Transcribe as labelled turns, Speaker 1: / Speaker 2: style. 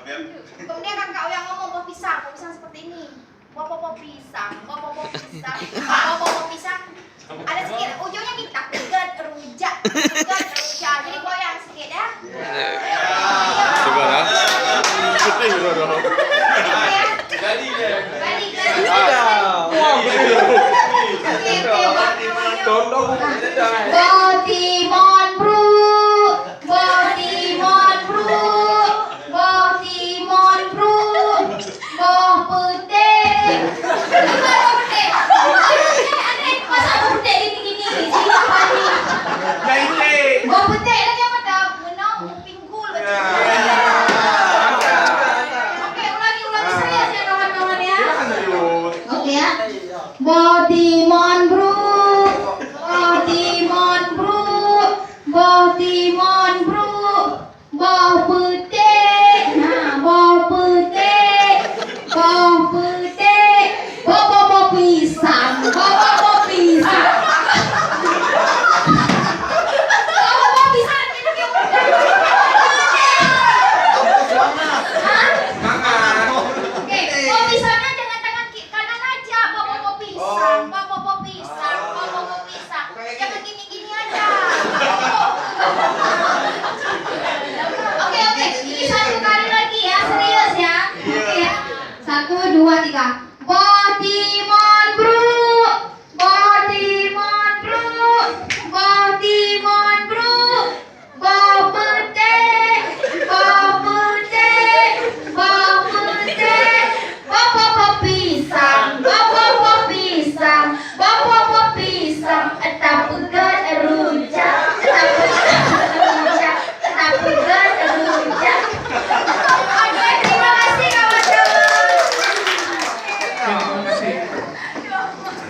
Speaker 1: Kemudian kakak yang ngomong buah pisang seperti ini. Buah pisang, buah pisang. Ada sedikit ujungnya kita tegak rujak. Jadi goyang sedikit ya.
Speaker 2: Gimana?
Speaker 1: Botimon bro, boh putih. Boh putih lagi apa dah? Menang pinggul. Oke, ulangi serius ya kawan-kawan ya. Oke ya. Botimon bro, boh putih. Nah, boh putih, boh pisang, boh pisang. Jangan gini-gini aja. Oke, ini satu kali lagi ya, serius ya. Oke ya. 1, 2, 3.